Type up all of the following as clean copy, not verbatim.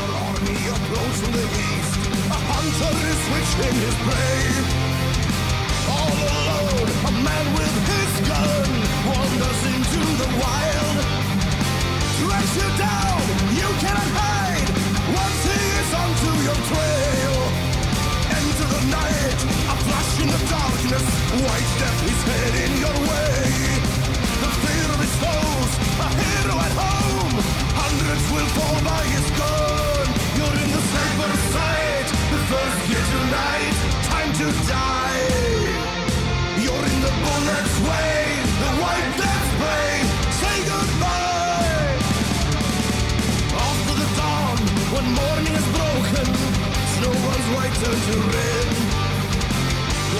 your army approach from the east. A hunter is switching his prey. All alone, a man with his gun wanders into the wild. Tracks you down, you cannot hide. Once he is onto your trail. Into the night, a flash in the darkness. White death is heading your way. The fear of his foes, a hero at home. Hundreds will fall by his gun. You're in the sniper's sight. The first year tonight, time to die. You're in the bullet's way. The white death's prey. Say goodbye. After the dawn, when morning is broken, snow runs white turn to red.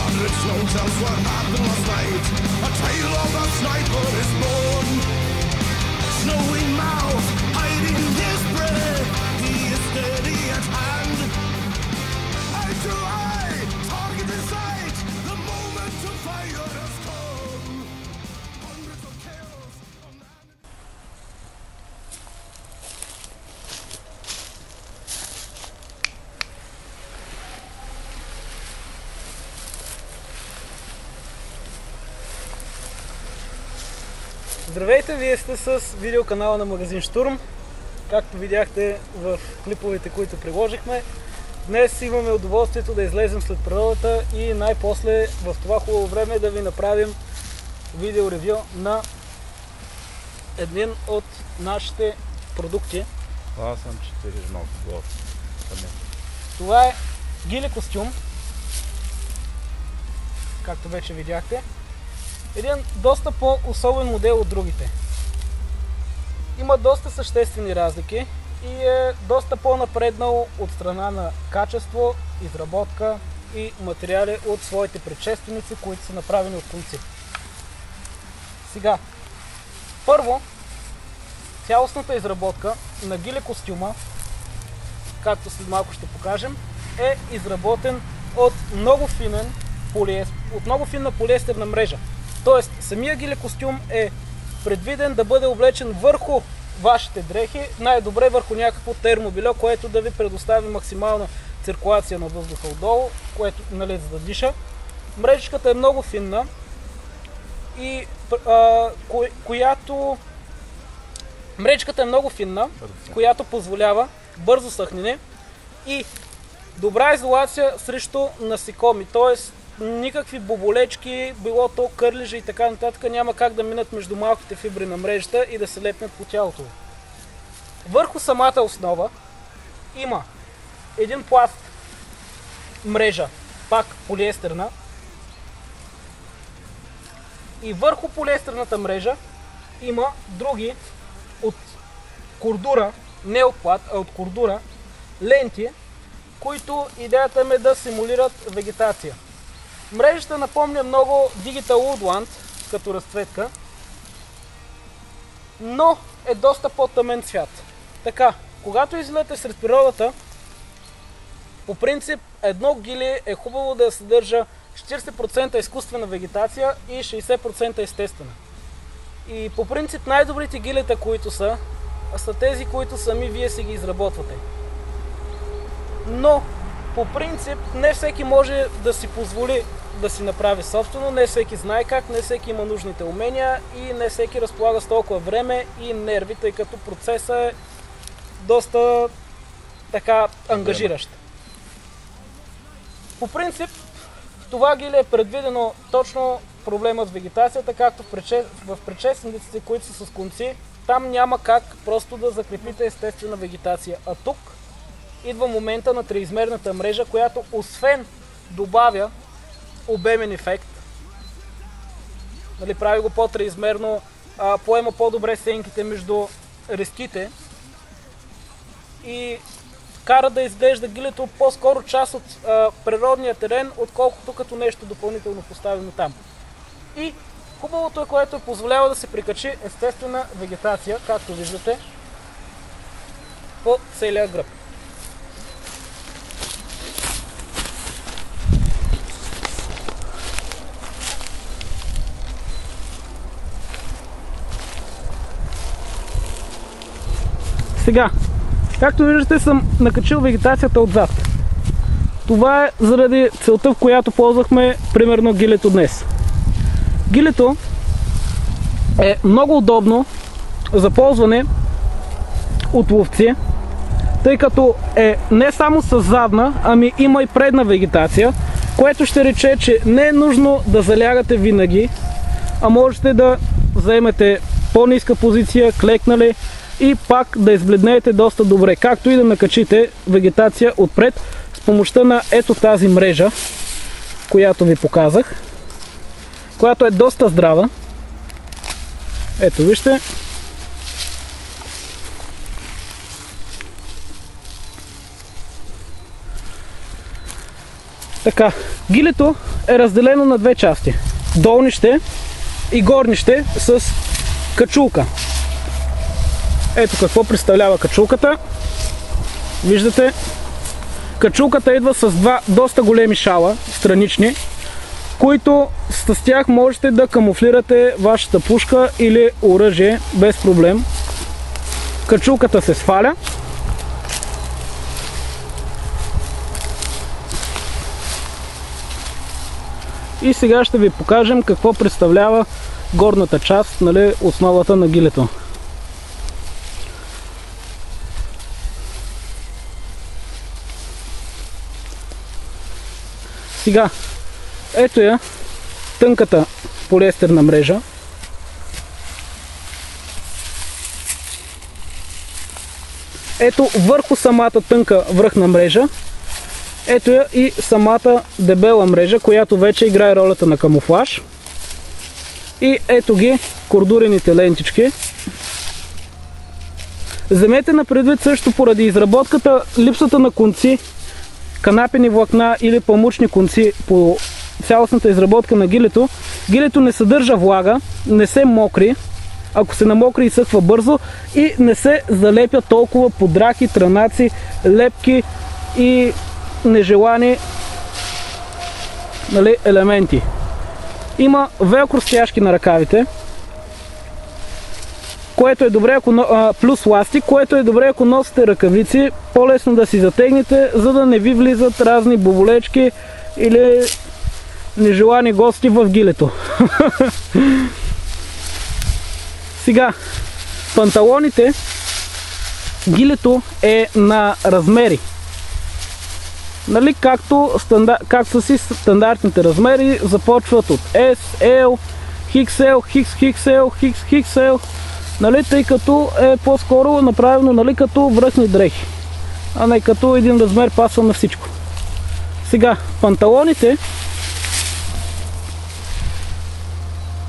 Hundred snow tells what happened last night. A tale of a sniper is born. Snowy mouth, hiding his breath. He is steady at hand. Eye to eye, target in sight. The moment to fire has come. Hundreds of kills. Здравейте, вие сте с видеоканала на магазин Штурм. Както видяхте в клиповете, които приложихме, днес имаме удоволствието да излезем след природата и най-после в това хубаво време да ви направим видеоревю на един от нашите продукти. Аз съм 4 много глас. Това е гиле костюм, както вече видяхте. Един доста по-особен модел от другите. Има доста съществени разлики и е доста по-напреднал от страна на качество, изработка и материали от своите предшественици, които са направени от конци. Сега, първо, цялостната изработка на гиле костюма, както след малко ще покажем, е изработен от много финна полиестерна мрежа. Тоест, самия гиле костюм е предвиден да бъде облечен върху вашите дрехи, най-добре върху някакво термобелье, което да ви предостави максимална циркулация на въздуха отдолу, което, нали, за да диша. Мрежичката е много финна и която позволява бързо съхнене и добра изолация срещу насекоми, т.е. никакви боболечки, било то кърлежи и така нататък, няма как да минат между малките фибри на мрежата и да се лепнат по тялото. Върху самата основа има един пласт мрежа, пак полиестерна, и върху полиестерната мрежа има други от кордура, не от плат, а от кордура ленти, които идеята им е да симулират вегетация. Мрежата напомня много Digital Woodland като разцветка, но е доста по-тъмен цвят. Така, когато излезете сред природата, по принцип едно гиле е хубаво да съдържа 40% изкуствена вегетация и 60% естествена. И по принцип най-добрите гилета, които са тези, които сами вие си ги изработвате. Но по принцип не всеки може да си позволи да си направи собствено, не всеки знае как, не всеки има нужните умения и не всеки разполага с толкова време и нерви, тъй като процесът е доста така ангажиращ. По принцип това гиле е предвидено точно проблема с вегетацията, както в предшествениците, които са с конци. Там няма как просто да закрепите естествена вегетация, а тук идва момента на триизмерната мрежа, която освен добавя обемен ефект, нали, прави го по-триизмерно, поема по-добре сенките между резките и кара да изглежда гилето по-скоро част от природния терен, отколкото като нещо допълнително поставено там. И хубавото е, което позволява да се прикачи естествена вегетация, както виждате, по целия гръб. Сега, Както виждате, съм накачил вегетацията отзад. Това е заради целта, в която ползвахме примерно гилето днес. Гилето е много удобно за ползване от ловци, тъй като е не само с задна, ами има и предна вегетация, което ще рече, че не е нужно да залягате винаги, а можете да заемете по-ниска позиция, клекнали и пак да избледнеете доста добре, както и да накачите вегетация отпред с помощта на ето тази мрежа, която ви показах, която е доста здрава. Ето вижте. Така, гилето е разделено на две части. Долнище и горнище с качулка. Ето какво представлява качулката. Виждате, качулката идва с два доста големи шала, странични, които с тях можете да камуфлирате вашата пушка или оръжие без проблем. Качулката се сваля. И сега ще ви покажем какво представлява горната част, нали, основата на гилето. Сега, ето я тънката полиестерна мрежа. Ето върху самата тънка връхна мрежа. Ето я и самата дебела мрежа, която вече играе ролята на камуфлаж. И ето ги кордурените лентички. Вземете на предвид също поради изработката, липсата на конци, канапени влакна или памучни конци по цялостната изработка на гилето. Гилето не съдържа влага, не се мокри, ако се намокри изсъхва бързо и не се залепя толкова подраки, трънаци, лепки и нежелани, нали, елементи. Има велкро стяжки на ръкавите, което е добре, ако плюс ластик, което е добре, ако носите ръкавици, по-лесно да си затегнете, за да не ви влизат разни боболечки или нежелани гости в гилето. Сега, панталоните, гилето е на размери. Нали, както са си стандартните размери, започват от S, L, XL, XXL, XXL, нали, тъй като е по-скоро направено, нали, като връхни дрехи, а не като един размер пасва на всичко. Сега, панталоните,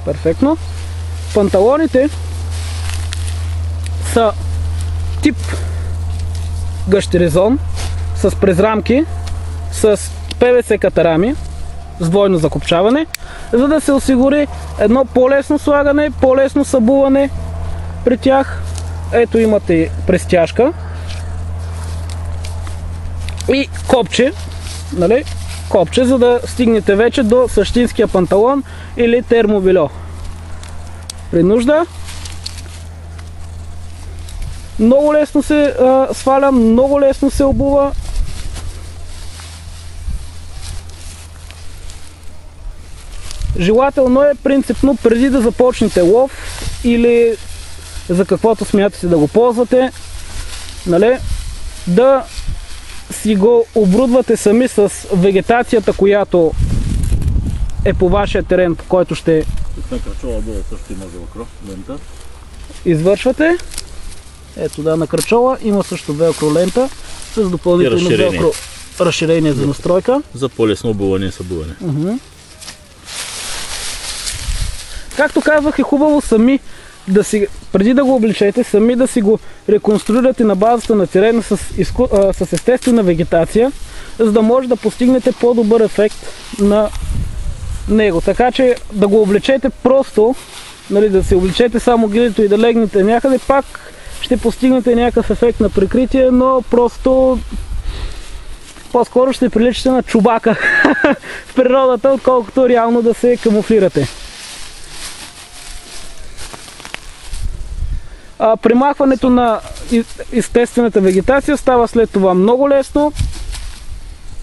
перфектно, панталоните са тип гъщеризон с презрамки, с ПВС катарами с двойно закопчаване, за да се осигури едно по-лесно слагане, по-лесно събуване при тях. Ето имате престяжка и копче, нали? Копче, за да стигнете вече до същинския панталон или термобельо. При нужда много лесно се сваля, много лесно се обува. Желателно е принципно преди да започнете лов или за каквото смятате да го ползвате, нали, да си го оборудвате сами с вегетацията, която е по вашия терен, по който ще извършвате. Ето да, на кръчола има също велкро лента с допълнително велкро разширение за настройка. За по-лесно обуване и събуване. Както казвах, е хубаво сами да си, преди да го обличете, сами да си го реконструирате на базата на терена с естествена вегетация, за да може да постигнете по-добър ефект на него. Така че да го облечете просто, нали, да си облечете само гилето и да легнете някъде, пак ще постигнете някакъв ефект на прикритие, но просто по-скоро ще приличате на чубака в природата, отколкото реално да се камуфлирате. Примахването на естествената вегетация става след това много лесно.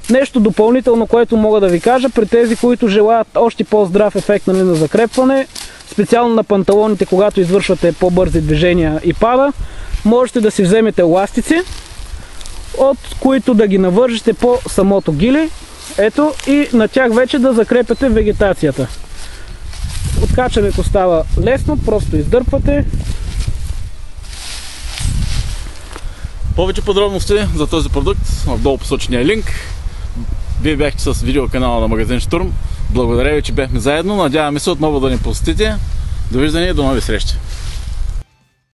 Нещо допълнително, което мога да ви кажа, при тези, които желаят още по-здрав ефект на закрепване, специално на панталоните, когато извършвате по-бързи движения и пада, можете да си вземете еластици, от които да ги навържете по самото гили. Ето, и на тях вече да закрепяте вегетацията. Откачането става лесно, просто издърпвате. Повече подробности за този продукт в долу посочения линк. Вие бяхте с видеоканала на магазин Штурм. Благодаря ви, че бяхме заедно. Надяваме се отново да ни посетите. Довиждане и до нови срещи!